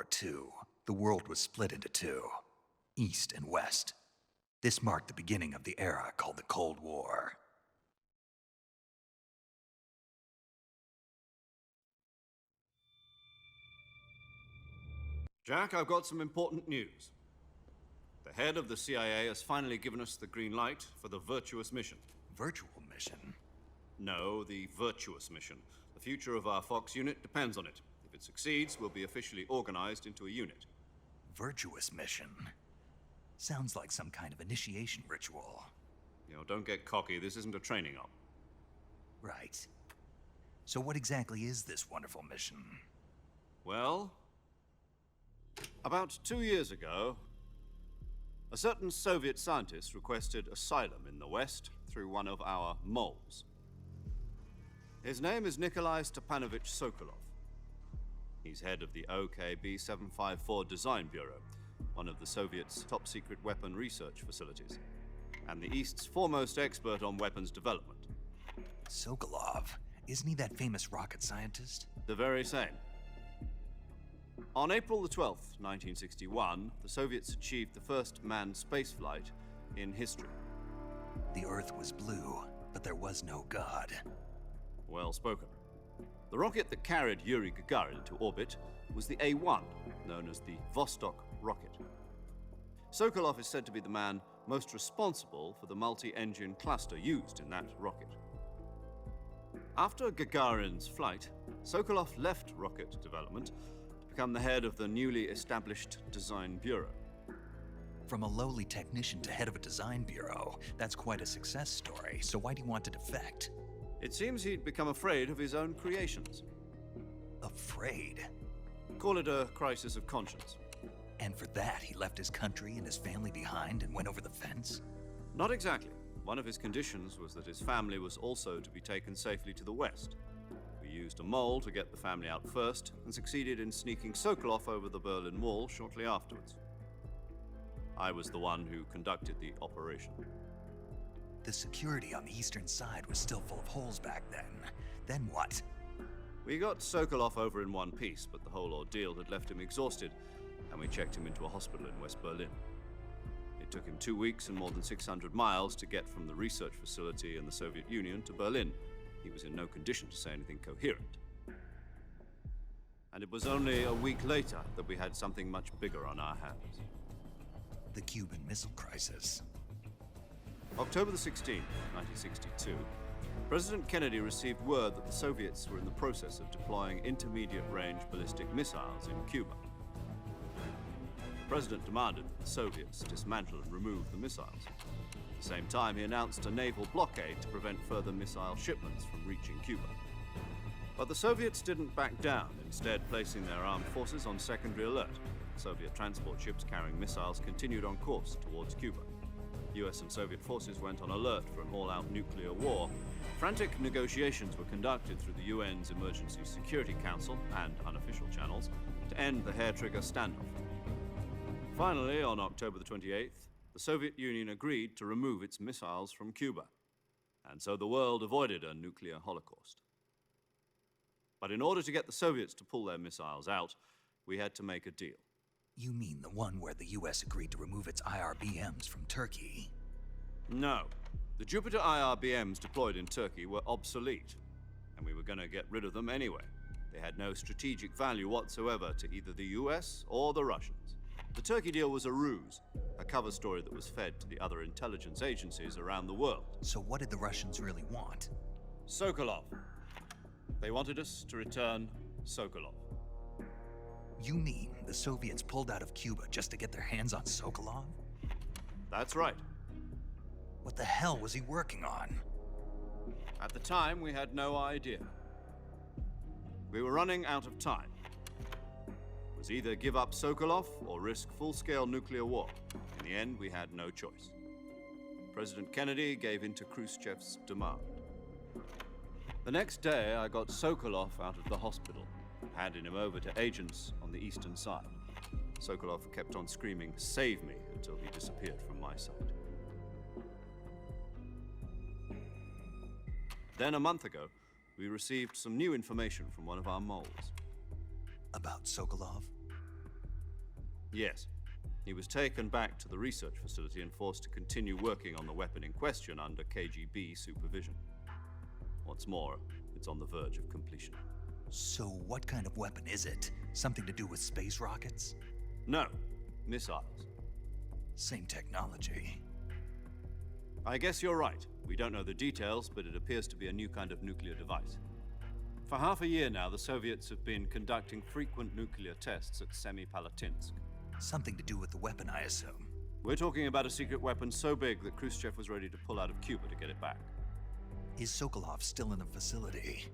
War II, the world was split into two, East and West. This marked the beginning of the era called the Cold War. Jack, I've got some important news. The head of the CIA has finally given us the green light for the Virtuous mission. Virtual mission? No, the Virtuous mission. The future of our Fox unit depends on it. If it succeeds, we'll be officially organized into a unit. Virtuous mission? Sounds like some kind of initiation ritual. Don't get cocky. This isn't a training op. Right. So what exactly is this wonderful mission? Well, about 2 years ago, a certain Soviet scientist requested asylum in the West through one of our moles. His name is Nikolai Stepanovich Sokolov. He's head of the OKB 754 Design Bureau, one of the Soviets' top-secret weapon research facilities, and the East's foremost expert on weapons development. Sokolov? Isn't he that famous rocket scientist? The very same. On April the 12th, 1961, the Soviets achieved the first manned spaceflight in history. The Earth was blue, but there was no God. Well spoken. The rocket that carried Yuri Gagarin to orbit was the A-1, known as the Vostok rocket. Sokolov is said to be the man most responsible for the multi-engine cluster used in that rocket. After Gagarin's flight, Sokolov left rocket development to become the head of the newly established Design Bureau. From a lowly technician to head of a design bureau, that's quite a success story, so why do you want to defect? It seems he'd become afraid of his own creations. Afraid? Call it a crisis of conscience. And for that, he left his country and his family behind and went over the fence? Not exactly. One of his conditions was that his family was also to be taken safely to the West. We used a mole to get the family out first and succeeded in sneaking Sokolov over the Berlin Wall shortly afterwards. I was the one who conducted the operation. The security on the eastern side was still full of holes back then. Then what? We got Sokolov over in one piece, but the whole ordeal had left him exhausted, and we checked him into a hospital in West Berlin. It took him 2 weeks and more than 600 miles to get from the research facility in the Soviet Union to Berlin. He was in no condition to say anything coherent. And it was only a week later that we had something much bigger on our hands. The Cuban Missile Crisis. October the 16th, 1962, President Kennedy received word that the Soviets were in the process of deploying intermediate-range ballistic missiles in Cuba. The President demanded that the Soviets dismantle and remove the missiles. At the same time, he announced a naval blockade to prevent further missile shipments from reaching Cuba. But the Soviets didn't back down, instead placing their armed forces on secondary alert. Soviet transport ships carrying missiles continued on course towards Cuba. US and Soviet forces went on alert for an all-out nuclear war. Frantic negotiations were conducted through the UN's Emergency Security Council and unofficial channels to end the hair-trigger standoff. Finally, on October the 28th, the Soviet Union agreed to remove its missiles from Cuba, and so the world avoided a nuclear holocaust. But in order to get the Soviets to pull their missiles out, we had to make a deal. You mean the one where the US agreed to remove its IRBMs from Turkey? No. The Jupiter IRBMs deployed in Turkey were obsolete, and we were going to get rid of them anyway. They had no strategic value whatsoever to either the US or the Russians. The Turkey deal was a ruse, a cover story that was fed to the other intelligence agencies around the world. So what did the Russians really want? Sokolov. They wanted us to return Sokolov. You mean the Soviets pulled out of Cuba just to get their hands on Sokolov? That's right. What the hell was he working on? At the time, we had no idea. We were running out of time. It was either give up Sokolov or risk full-scale nuclear war. In the end, we had no choice. President Kennedy gave in to Khrushchev's demand. The next day, I got Sokolov out of the hospital, handing him over to agents on the eastern side. Sokolov kept on screaming, "Save me," until he disappeared from my sight. Then a month ago, we received some new information from one of our moles. About Sokolov? Yes. He was taken back to the research facility and forced to continue working on the weapon in question under KGB supervision. What's more, it's on the verge of completion. So what kind of weapon is it? Something to do with space rockets? No, missiles. Same technology. I guess you're right. We don't know the details, but it appears to be a new kind of nuclear device. For half a year now, the Soviets have been conducting frequent nuclear tests at Semipalatinsk. Something to do with the weapon, I assume. We're talking about a secret weapon so big that Khrushchev was ready to pull out of Cuba to get it back. Is Sokolov still in the facility?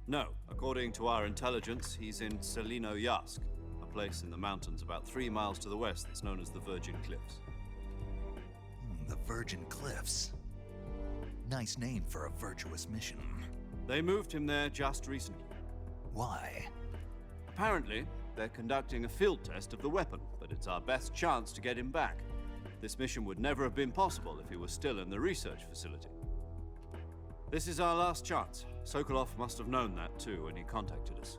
No, according to our intelligence, he's in Selino-Yarsk, a place in the mountains about 3 miles to the west that's known as the Virgin Cliffs. The Virgin Cliffs. Nice name for a virtuous mission. They moved him there just recently. Why? Apparently, they're conducting a field test of the weapon, but it's our best chance to get him back. This mission would never have been possible if he was still in the research facility. This is our last chance. Sokolov must have known that too when he contacted us.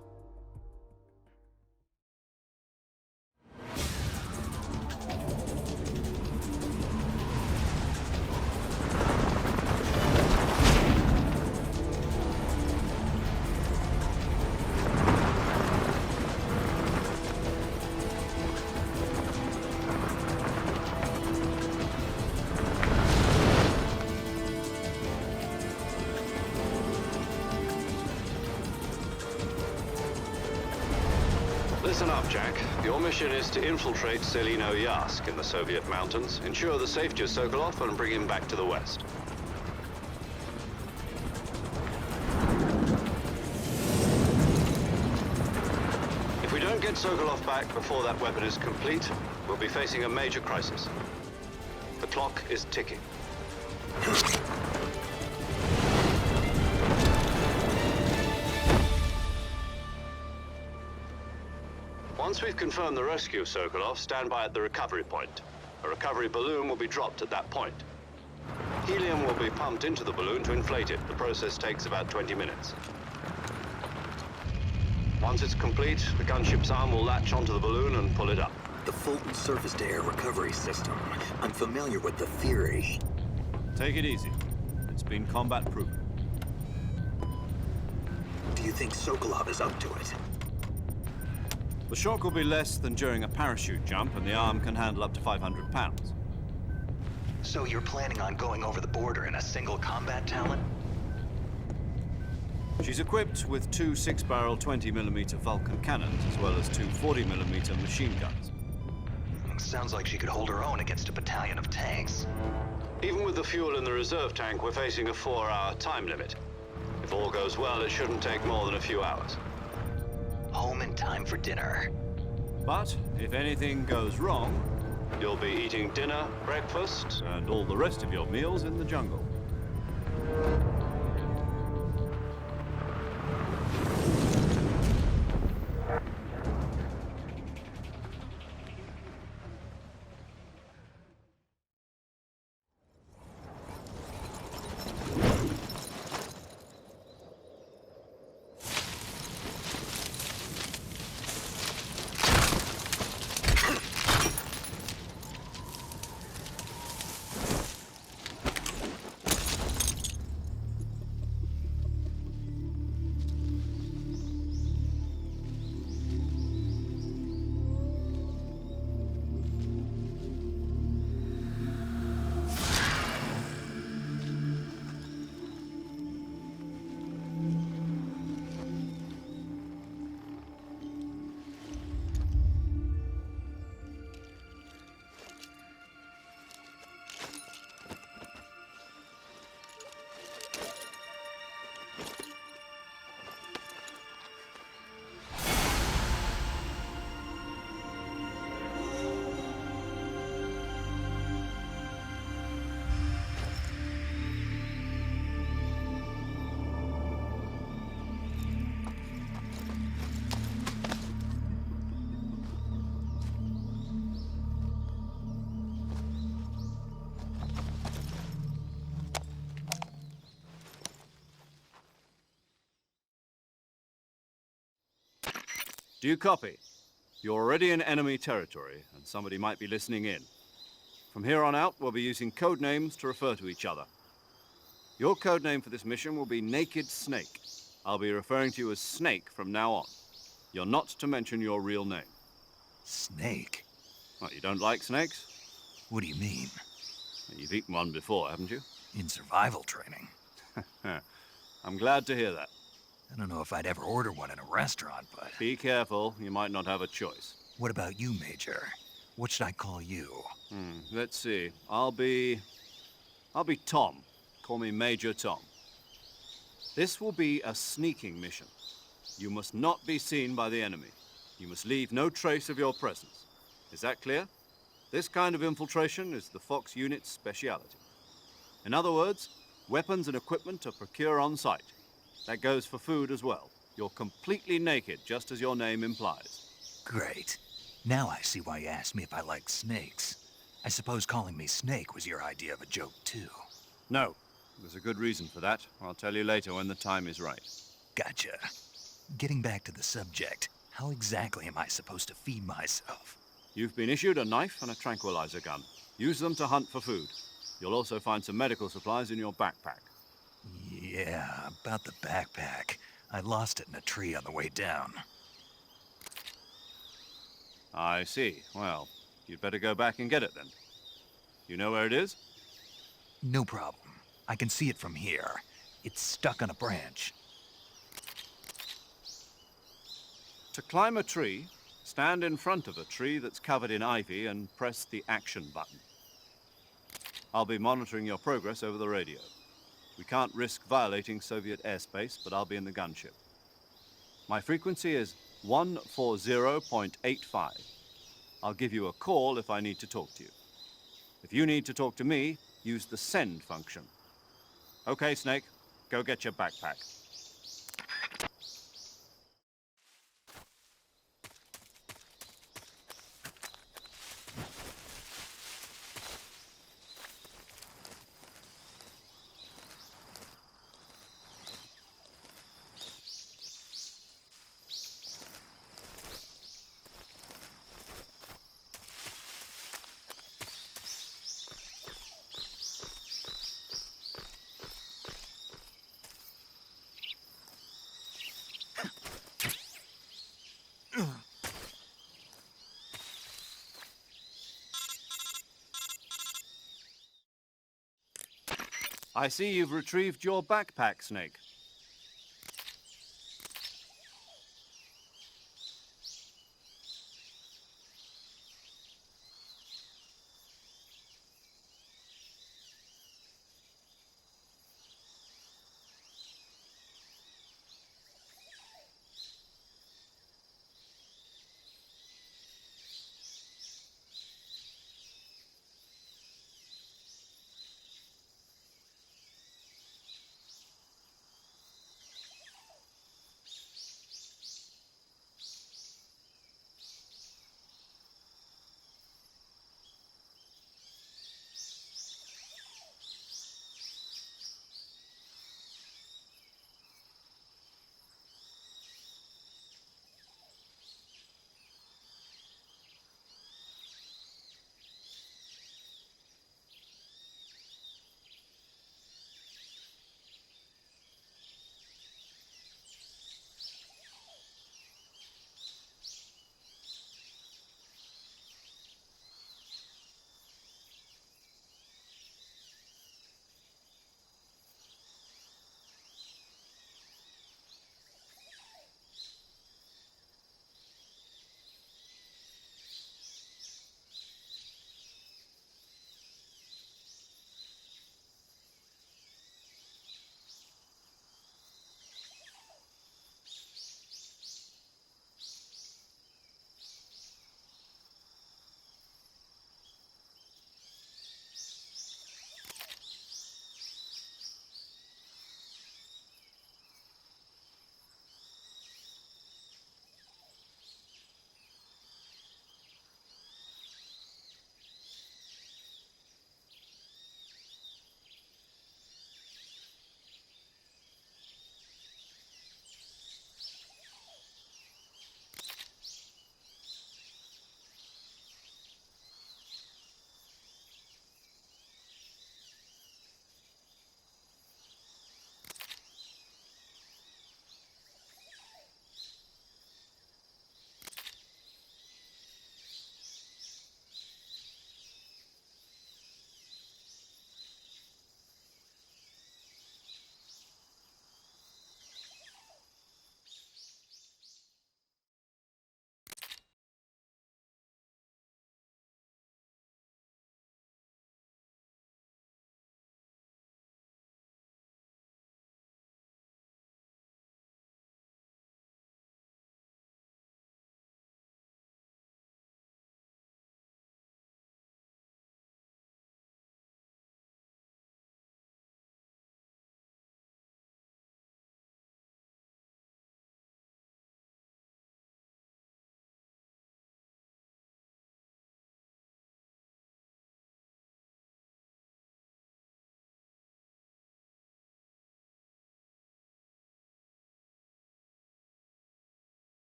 Listen up, Jack. Your mission is to infiltrate Selino-Yarsk in the Soviet mountains, ensure the safety of Sokolov, and bring him back to the West. If we don't get Sokolov back before that weapon is complete, we'll be facing a major crisis. The clock is ticking. Once we've confirmed the rescue of Sokolov, stand by at the recovery point. A recovery balloon will be dropped at that point. Helium will be pumped into the balloon to inflate it. The process takes about 20 minutes. Once it's complete, the gunship's arm will latch onto the balloon and pull it up. The Fulton surface-to-air recovery system. I'm familiar with the theory. Take it easy. It's been combat-proven. Do you think Sokolov is up to it? The shock will be less than during a parachute jump, and the arm can handle up to 500 pounds. So you're planning on going over the border in a single combat talent? She's equipped with 2 6-barrel 20mm Vulcan cannons, as well as 2 40mm machine guns. Sounds like she could hold her own against a battalion of tanks. Even with the fuel in the reserve tank, we're facing a 4-hour time limit. If all goes well, it shouldn't take more than a few hours. Home in time for dinner. But if anything goes wrong, You'll be eating dinner, breakfast, and all the rest of your meals in the jungle. Do you copy? You're already in enemy territory, and somebody might be listening in. From here on out, we'll be using code names to refer to each other. Your code name for this mission will be Naked Snake. I'll be referring to you as Snake from now on. You're not to mention your real name. Snake? What, you don't like snakes? What do you mean? You've eaten one before, haven't you? In survival training? I'm glad to hear that. I don't know if I'd ever order one in a restaurant, but... Be careful, you might not have a choice. What about you, Major? What should I call you? Let's see. I'll be Tom. Call me Major Tom. This will be a sneaking mission. You must not be seen by the enemy. You must leave no trace of your presence. Is that clear? This kind of infiltration is the Fox unit's speciality. In other words, weapons and equipment are procured on site. That goes for food as well. You're completely naked, just as your name implies. Great. Now I see why you asked me if I like snakes. I suppose calling me Snake was your idea of a joke, too. No, there's a good reason for that. I'll tell you later when the time is right. Gotcha. Getting back to the subject, how exactly am I supposed to feed myself? You've been issued a knife and a tranquilizer gun. Use them to hunt for food. You'll also find some medical supplies in your backpack. Yeah, about the backpack. I lost it in a tree on the way down. I see. Well, you'd better go back and get it then. You know where it is? No problem. I can see it from here. It's stuck on a branch. To climb a tree, stand in front of a tree that's covered in ivy and press the action button. I'll be monitoring your progress over the radio. We can't risk violating Soviet airspace, but I'll be in the gunship. My frequency is 140.85. I'll give you a call if I need to talk to you. If you need to talk to me, use the send function. Okay, Snake, go get your backpack. I see you've retrieved your backpack, Snake.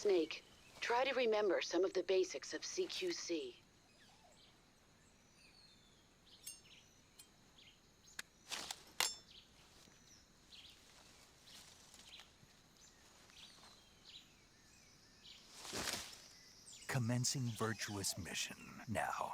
Snake, try to remember some of the basics of CQC. Commencing virtuous mission now.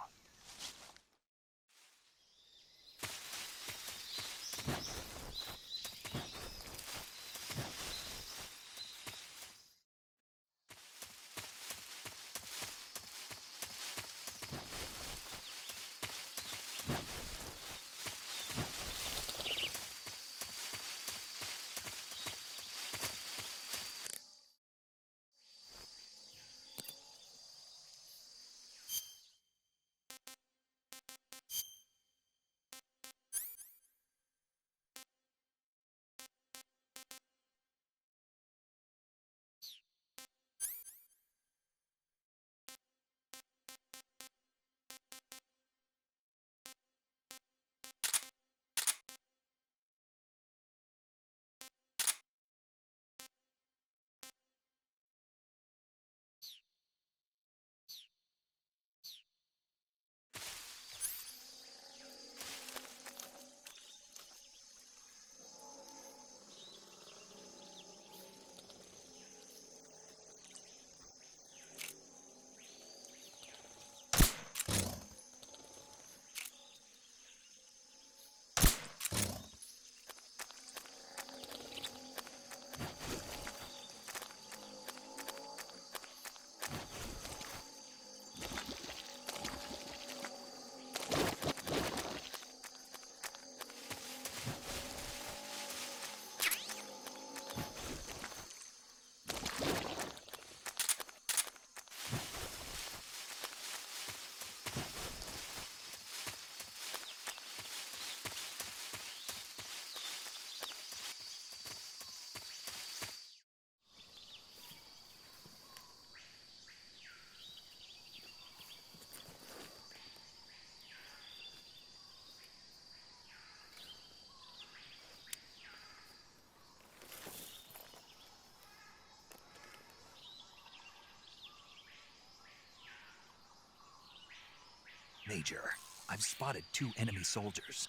Major, I've spotted 2 enemy soldiers.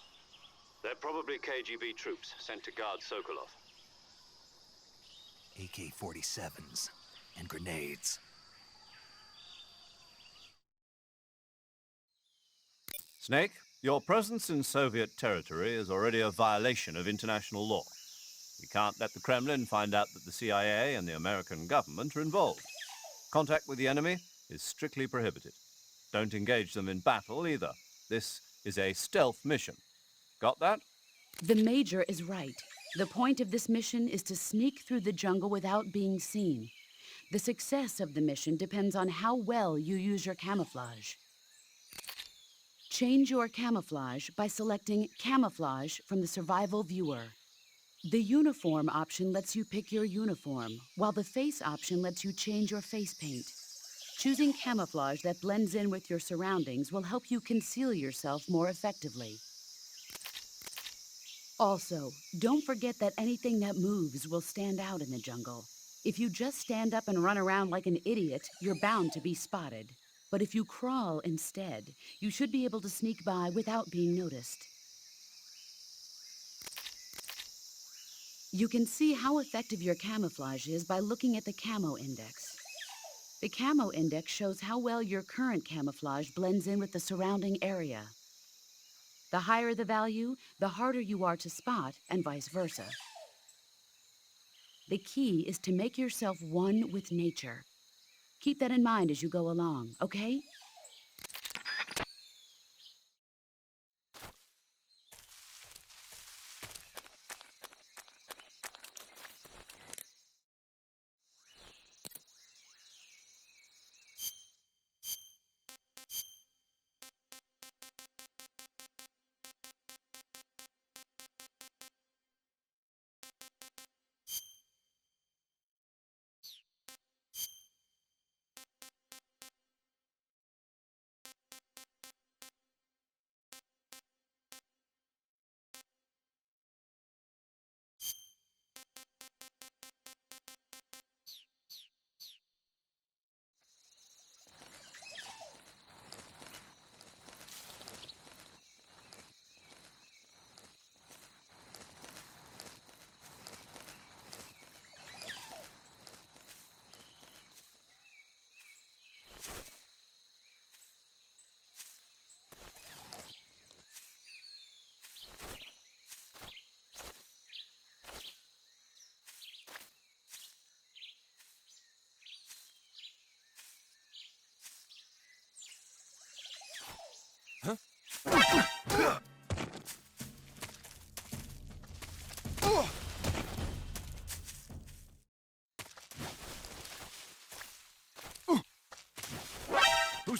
They're probably KGB troops sent to guard Sokolov. AK-47s and grenades. Snake, your presence in Soviet territory is already a violation of international law. We can't let the Kremlin find out that the CIA and the American government are involved. Contact with the enemy is strictly prohibited. Don't engage them in battle either. This is a stealth mission. Got that? The Major is right. The point of this mission is to sneak through the jungle without being seen. The success of the mission depends on how well you use your camouflage. Change your camouflage by selecting Camouflage from the Survival Viewer. The Uniform option lets you pick your uniform, while the Face option lets you change your face paint. Choosing camouflage that blends in with your surroundings will help you conceal yourself more effectively. Also, don't forget that anything that moves will stand out in the jungle. If you just stand up and run around like an idiot, you're bound to be spotted. But if you crawl instead, you should be able to sneak by without being noticed. You can see how effective your camouflage is by looking at the Camo Index. The Camo Index shows how well your current camouflage blends in with the surrounding area. The higher the value, the harder you are to spot, and vice versa. The key is to make yourself one with nature. Keep that in mind as you go along, okay?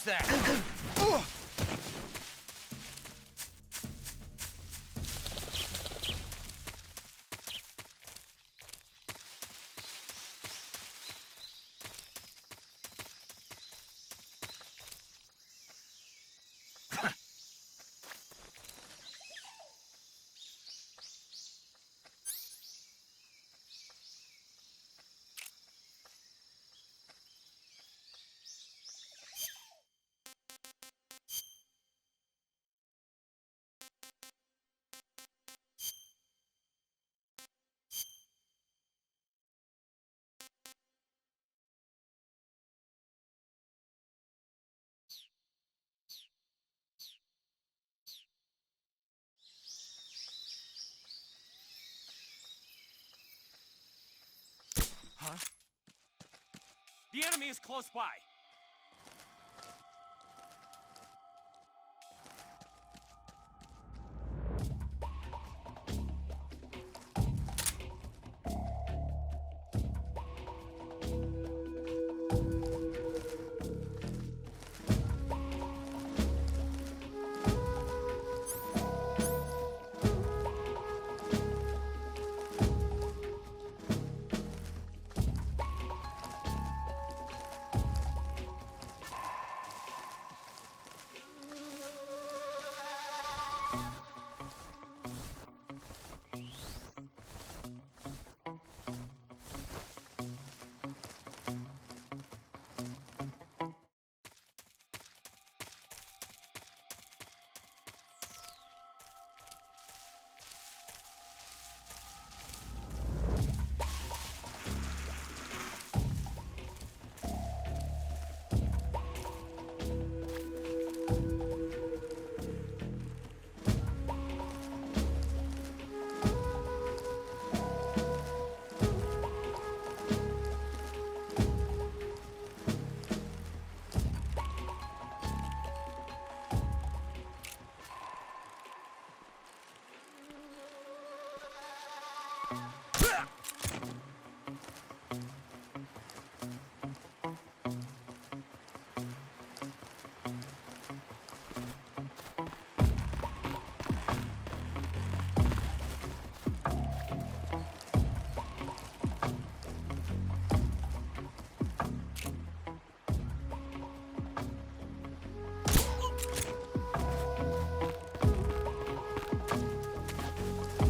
that? Huh? The enemy is close by.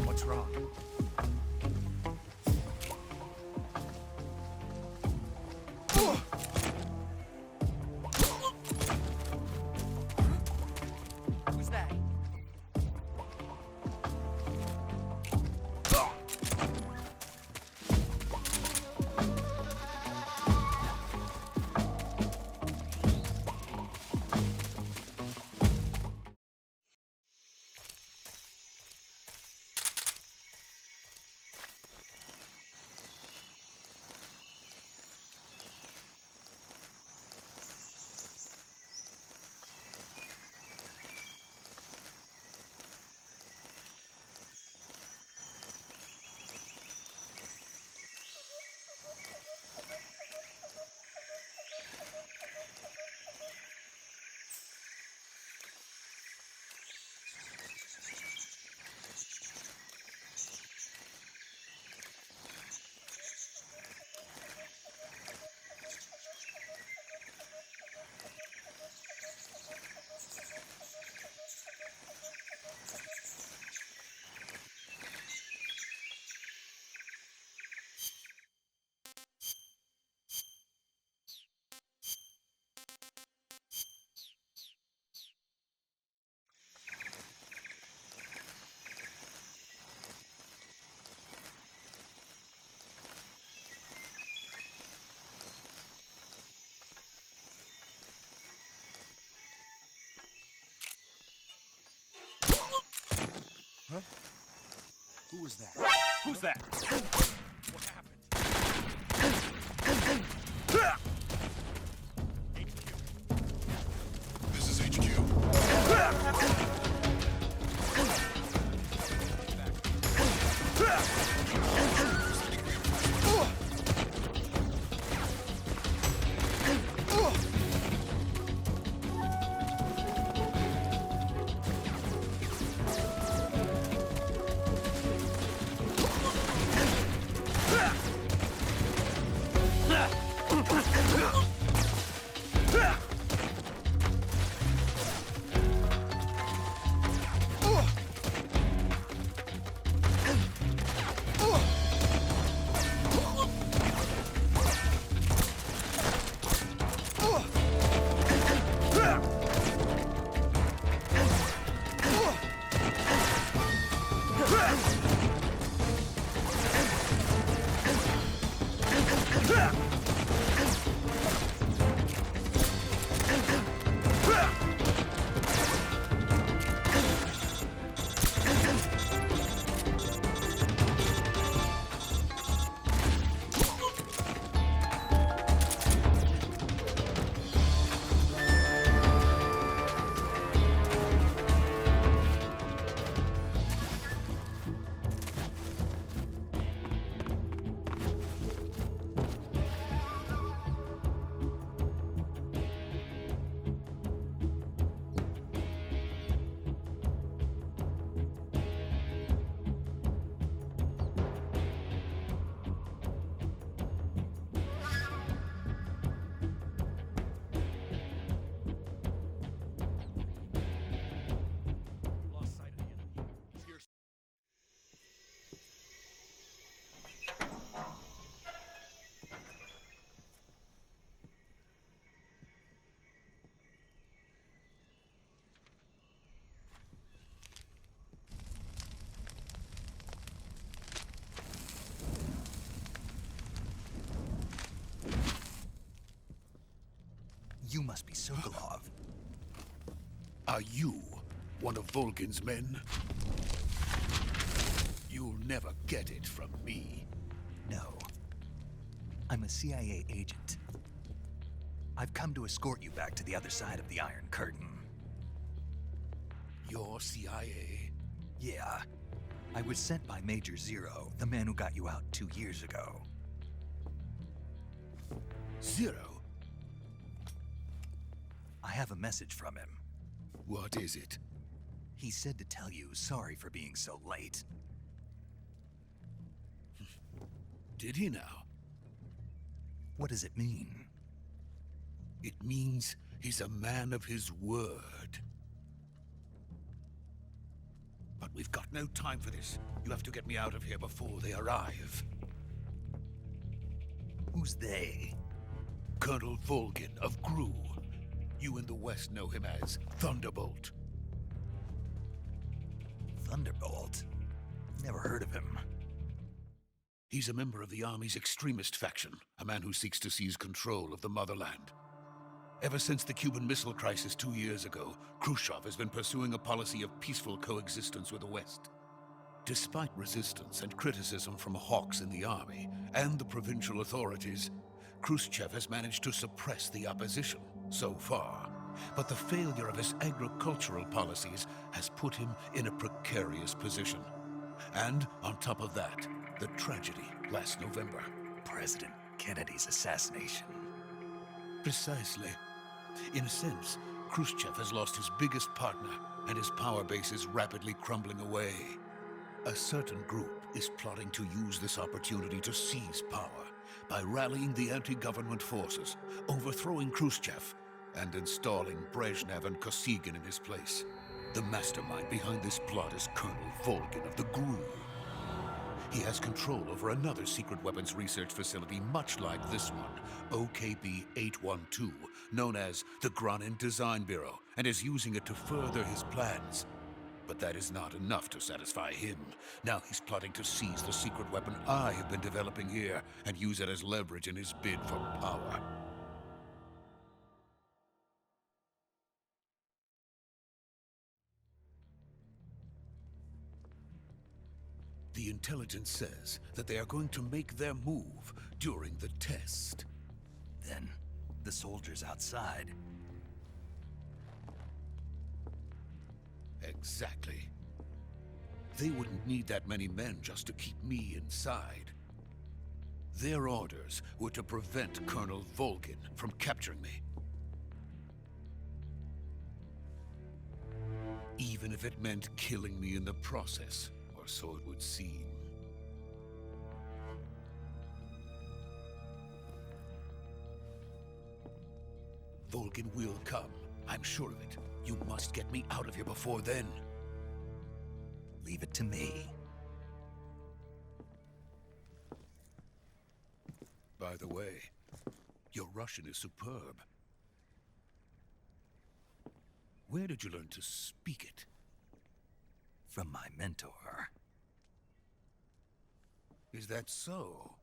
What's wrong? Who's that? Huh? Who was that? Who's that? What happened? This is HQ. Lost sight of the enemy. Here. You must be Sokolov. Are you one of Volgin's men? You'll never get it from me. No. I'm a CIA agent. I've come to escort you back to the other side of the Iron Curtain. You're CIA? Yeah. I was sent by Major Zero, the man who got you out 2 years ago. Zero? I have a message from him. What is it? He said to tell you sorry for being so late. Did he now? What does it mean? It means he's a man of his word. But we've got no time for this. You have to get me out of here before they arrive. Who's they? Colonel Volgin of Gru. You in the West know him as Thunderbolt. Thunderbolt? Never heard of him. He's a member of the Army's extremist faction, a man who seeks to seize control of the motherland. Ever since the Cuban Missile Crisis 2 years ago, Khrushchev has been pursuing a policy of peaceful coexistence with the West. Despite resistance and criticism from hawks in the army and the provincial authorities, Khrushchev has managed to suppress the opposition so far. But the failure of his agricultural policies has put him in a precarious position. And on top of that, the tragedy last November. President Kennedy's assassination. Precisely. In a sense, Khrushchev has lost his biggest partner, and his power base is rapidly crumbling away. A certain group is plotting to use this opportunity to seize power by rallying the anti-government forces, overthrowing Khrushchev, and installing Brezhnev and Kosygin in his place. The mastermind behind this plot is Colonel Volgin of the GRU. He has control over another secret weapons research facility much like this one, OKB-812, known as the Granin Design Bureau, and is using it to further his plans. But that is not enough to satisfy him. Now he's plotting to seize the secret weapon I have been developing here and use it as leverage in his bid for power. The intelligence says that they are going to make their move during the test. Then, the soldiers outside. Exactly. They wouldn't need that many men just to keep me inside. Their orders were to prevent Colonel Volgin from capturing me. Even if it meant killing me in the process, or so it would seem. Volgin will come. I'm sure of it. You must get me out of here before then. Leave it to me. By the way, your Russian is superb. Where did you learn to speak it? From my mentor. Is that so?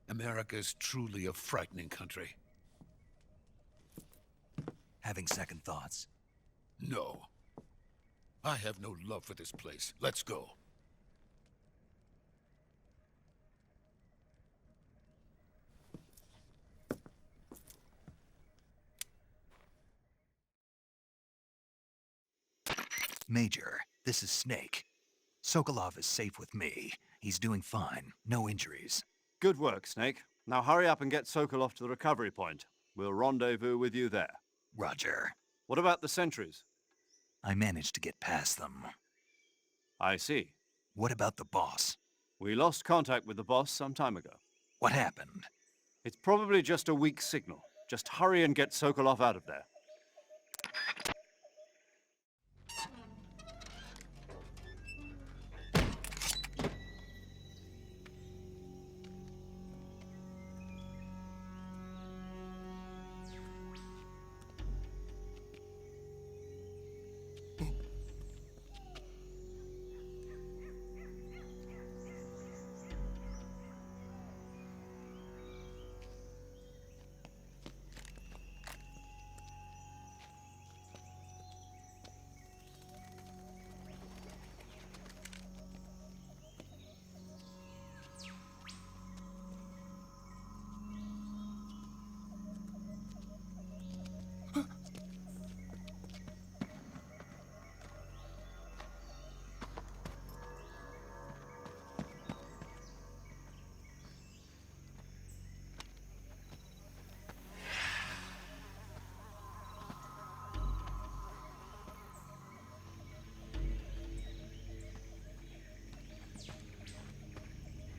America is truly a frightening country. Having second thoughts? No. I have no love for this place. Let's go. Major, this is Snake. Sokolov is safe with me. He's doing fine. No injuries. Good work, Snake. Now hurry up and get Sokolov to the recovery point. We'll rendezvous with you there. Roger. What about the sentries? I managed to get past them. I see. What about the boss? We lost contact with the boss some time ago. What happened? It's probably just a weak signal. Just hurry and get Sokolov out of there.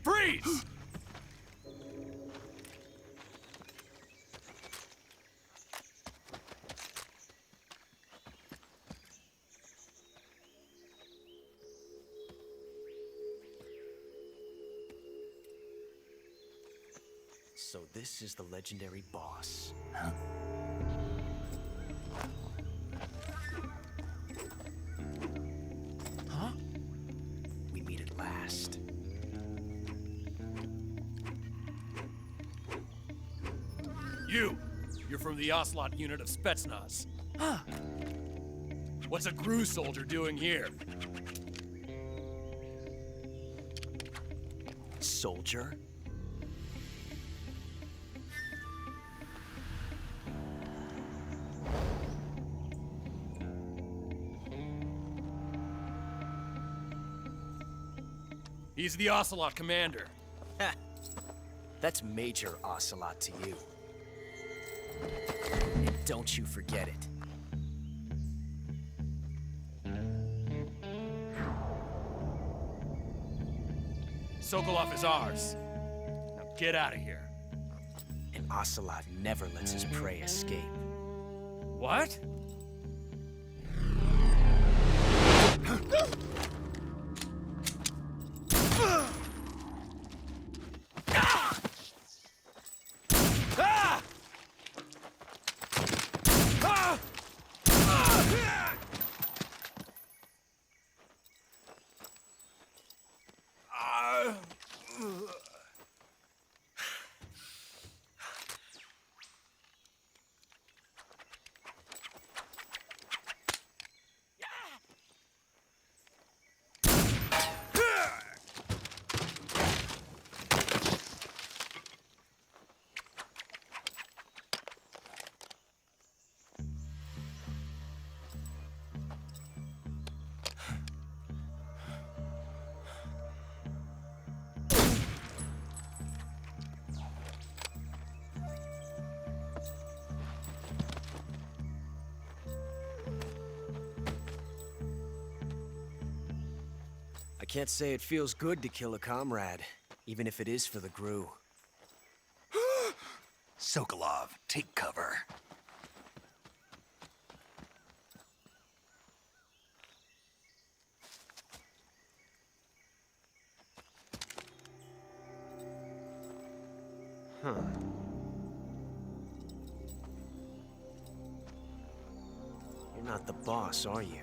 Freeze! So this is the legendary boss. Huh? Huh? We meet at last. You're from the Ocelot unit of Spetsnaz. Huh. What's a GRU soldier doing here? Soldier? He's the Ocelot commander. Ha! That's Major Ocelot to you. And don't you forget it. Sokolov is ours. Now get out of here. And Ocelot never lets his prey escape. What? I can't say it feels good to kill a comrade, even if it is for the GRU. Sokolov, take cover. Huh. You're not the boss, are you?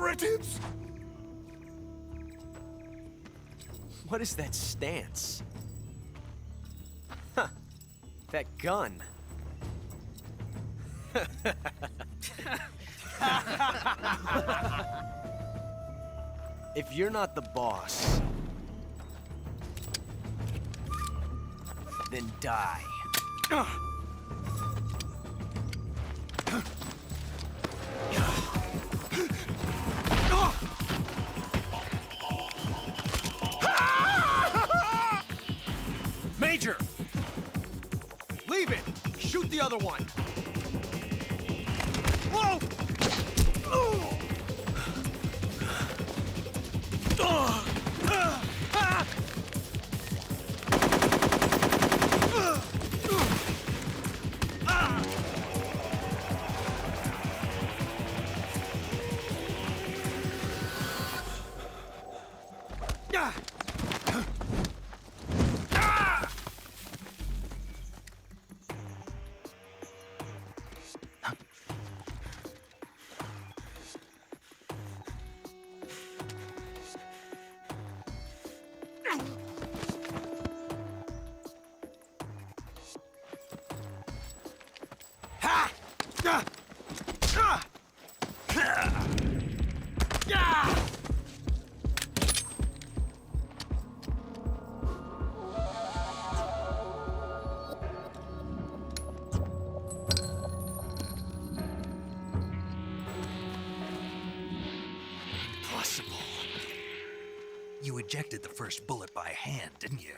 operatives! What is that stance? Huh. That gun. If you're not the boss, then die. Major! Leave it! Shoot the other one! Whoa! Impossible. You ejected the first bullet by hand, didn't you?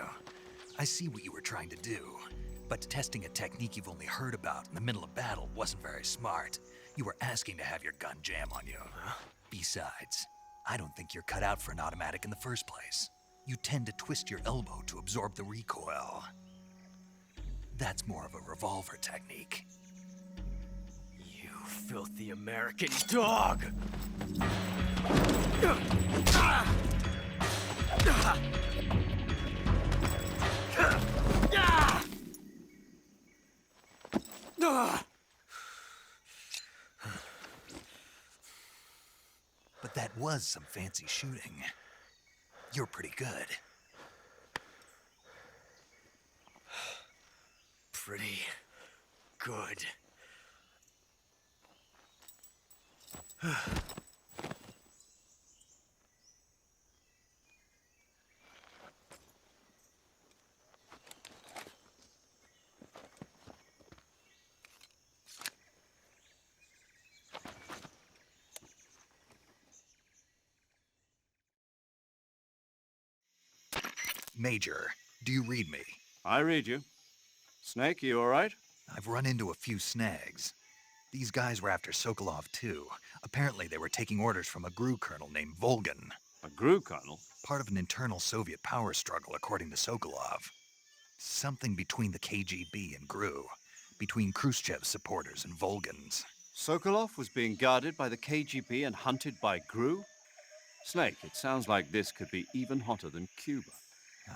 I see what you were trying to do, but testing a technique you've only heard about in the middle of battle wasn't very smart. You were asking to have your gun jam on you. Besides, I don't think you're cut out for an automatic in the first place. You tend to twist your elbow to absorb the recoil. That's more of a revolver technique. You filthy American dog! But that was some fancy shooting. You're pretty good. Pretty good. Major, do you read me? I read you. Snake, you all right? I've run into a few snags. These guys were after Sokolov too. Apparently they were taking orders from a GRU colonel named Volgan. A GRU colonel? Part of an internal Soviet power struggle, according to Sokolov. Something between the KGB and GRU. Between Khrushchev's supporters and Volgan's. Sokolov was being guarded by the KGB and hunted by GRU? Snake, it sounds like this could be even hotter than Cuba.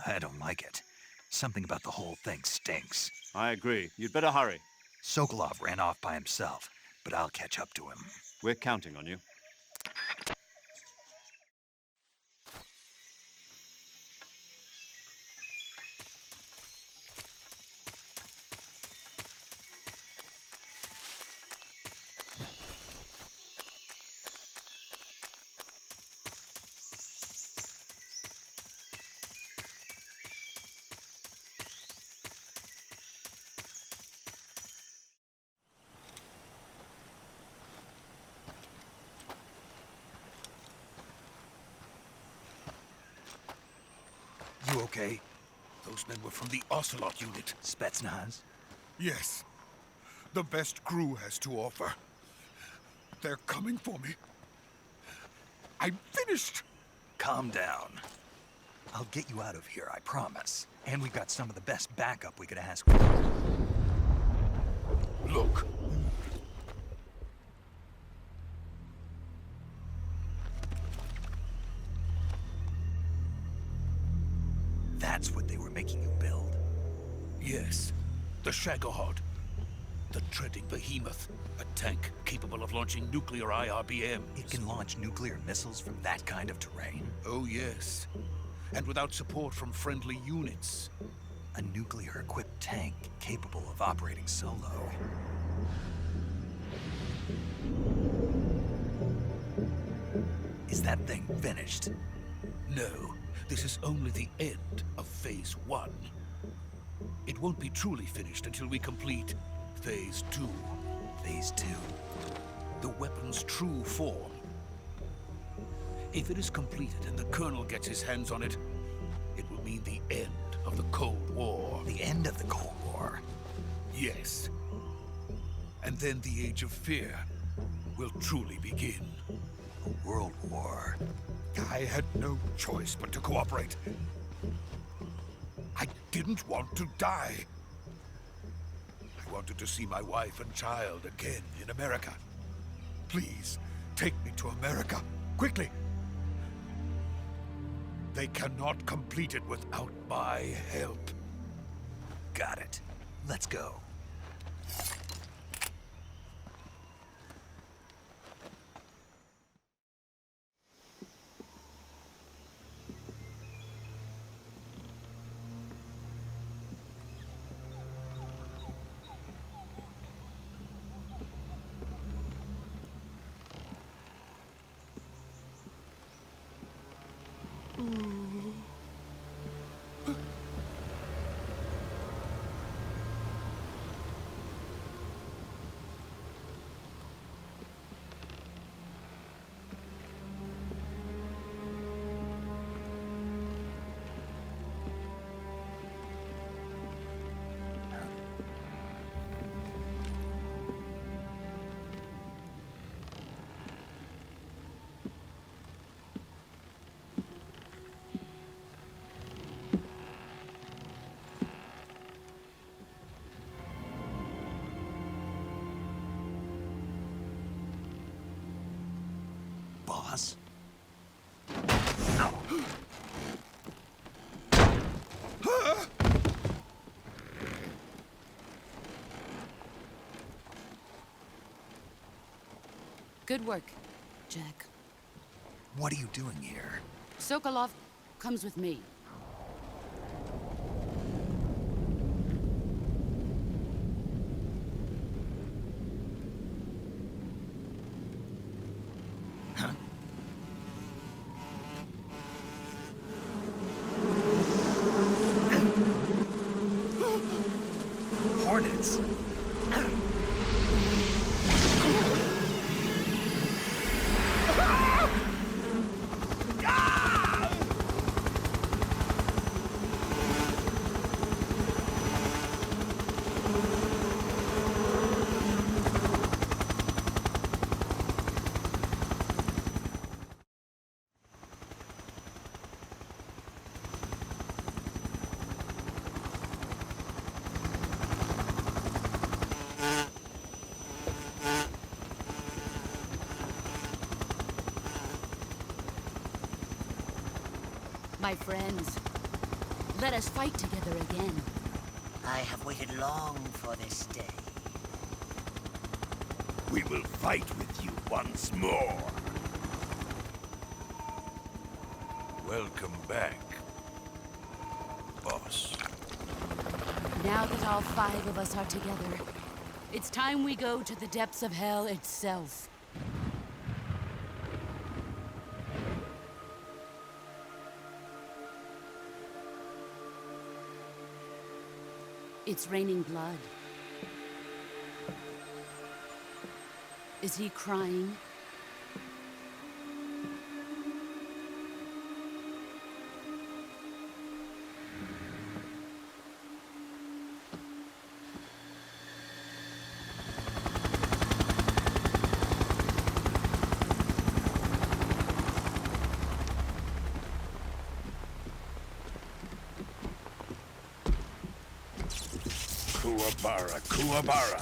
I don't like it. Something about the whole thing stinks. I agree. You'd better hurry. Sokolov ran off by himself, but I'll catch up to him. We're counting on you. You okay? Those men were from the Ocelot unit. Spetsnaz? Yes. The best GRU has to offer. They're coming for me. I'm finished! Calm down. I'll get you out of here, I promise. And we've got some of the best backup we could ask for. Look. That's what they were making you build. Yes. The Shagohod. The treading behemoth. A tank capable of launching nuclear IRBM. It can launch nuclear missiles from that kind of terrain? Oh, yes. And without support from friendly units. A nuclear-equipped tank capable of operating solo. Is that thing finished? No, this is only the end of Phase 1. It won't be truly finished until we complete Phase 2. Phase 2. The weapon's true form. If it is completed and the Colonel gets his hands on it, it will mean the end of the Cold War. The end of the Cold War? Yes. And then the Age of Fear will truly begin. A world war. I had no choice but to cooperate. I didn't want to die. I wanted to see my wife and child again in America. Please, take me to America, quickly. They cannot complete it without my help. Got it. Let's go. Boss? Good work, Jack. What are you doing here? Sokolov comes with me. Hornets? My friends, let us fight together again. I have waited long for this day. We will fight with you once more. Welcome back, boss. Now that all 5 of us are together, it's time we go to the depths of hell itself. It's raining blood. Is he crying? Kuwabara, Kuwabara.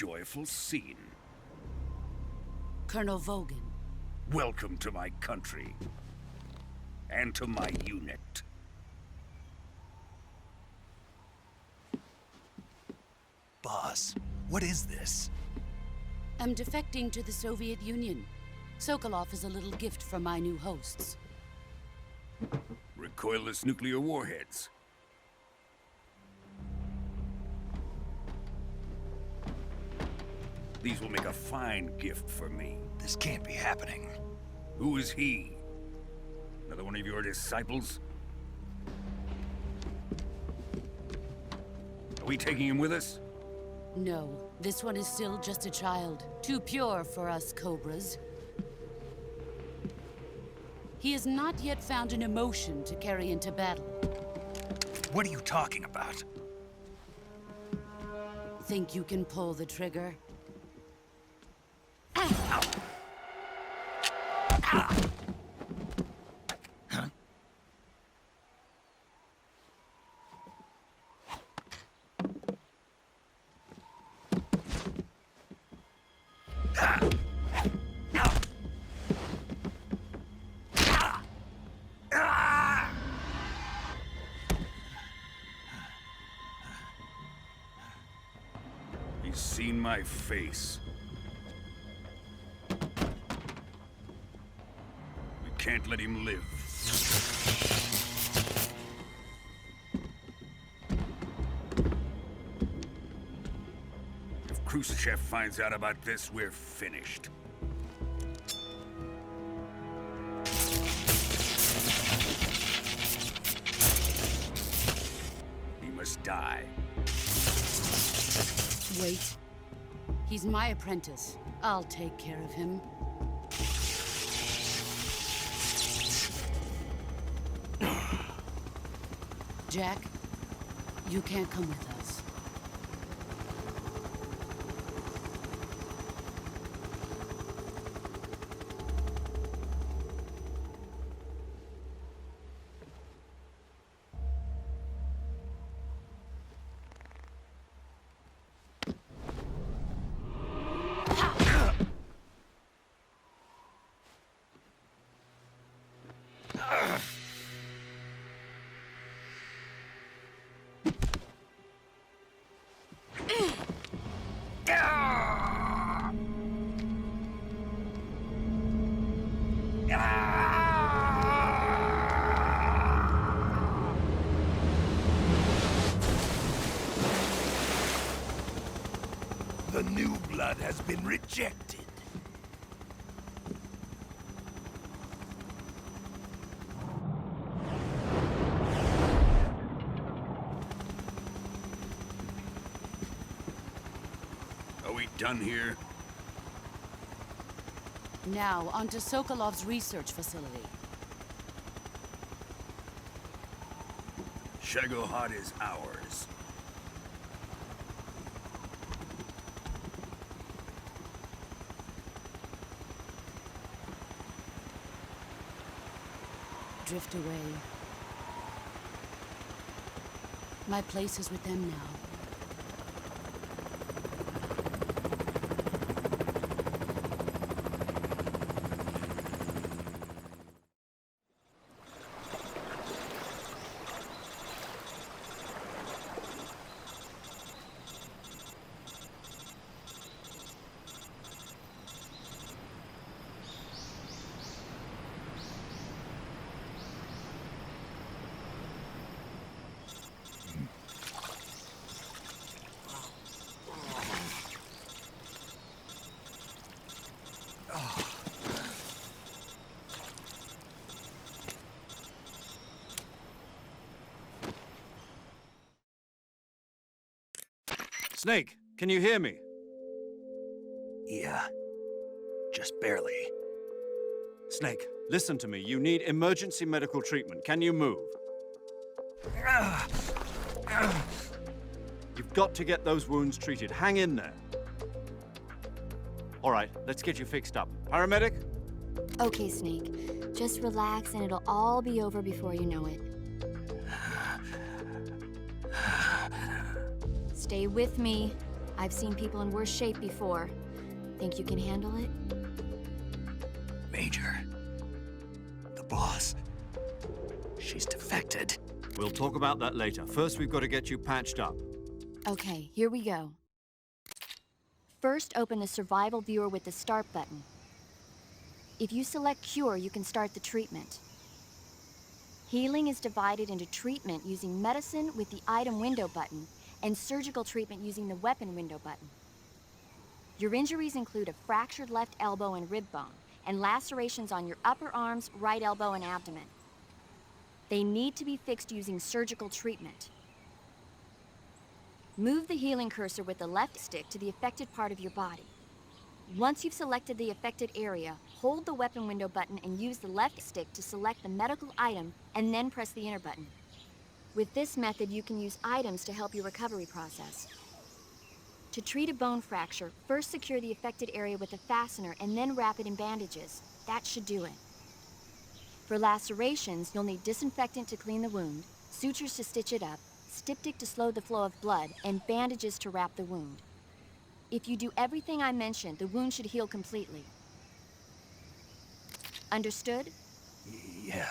joyful scene. Colonel Vogan. Welcome to my country. And to my unit. Boss, what is this? I'm defecting to the Soviet Union. Sokolov is a little gift from my new hosts. Recoilless nuclear warheads. These will make a fine gift for me. This can't be happening. Who is he? Another one of your disciples? Are we taking him with us? No, this one is still just a child. Too pure for us Cobras. He has not yet found an emotion to carry into battle. What are you talking about? Think you can pull the trigger? He's seen my face. We can't let him live. If Khrushchev finds out about this, we're finished. He must die. Wait. He's my apprentice. I'll take care of him. Jack, you can't come with us. The new blood has been rejected. Are we done here? Now, onto Sokolov's research facility. Shagohod is ours. Drift away. My place is with them now. Snake, can you hear me? Yeah. Just barely. Snake, listen to me. You need emergency medical treatment. Can you move? You've got to get those wounds treated. Hang in there. All right, let's get you fixed up. Paramedic? Okay, Snake. Just relax and it'll all be over before you know it. Stay with me. I've seen people in worse shape before. Think you can handle it? Major. The boss. She's defected. We'll talk about that later. First, we've got to get you patched up. Okay, here we go. First, open the survival viewer with the start button. If you select cure, you can start the treatment. Healing is divided into treatment using medicine with the item window button and surgical treatment using the weapon window button. Your injuries include a fractured left elbow and rib bone, and lacerations on your upper arms, right elbow, and abdomen. They need to be fixed using surgical treatment. Move the healing cursor with the left stick to the affected part of your body. Once you've selected the affected area, hold the weapon window button and use the left stick to select the medical item and then press the enter button. With this method, you can use items to help your recovery process. To treat a bone fracture, first secure the affected area with a fastener and then wrap it in bandages. That should do it. For lacerations, you'll need disinfectant to clean the wound, sutures to stitch it up, styptic to slow the flow of blood, and bandages to wrap the wound. If you do everything I mentioned, the wound should heal completely. Understood? Yeah.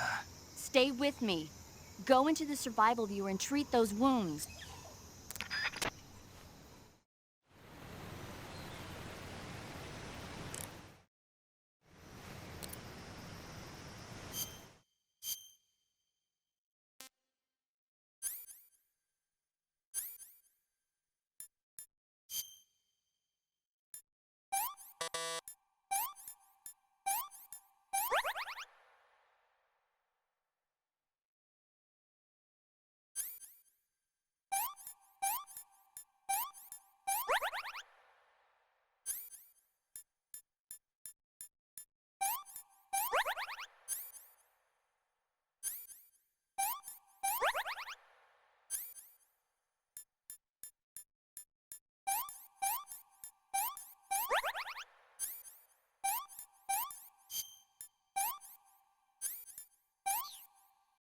Stay with me. Go into the survival viewer and treat those wounds.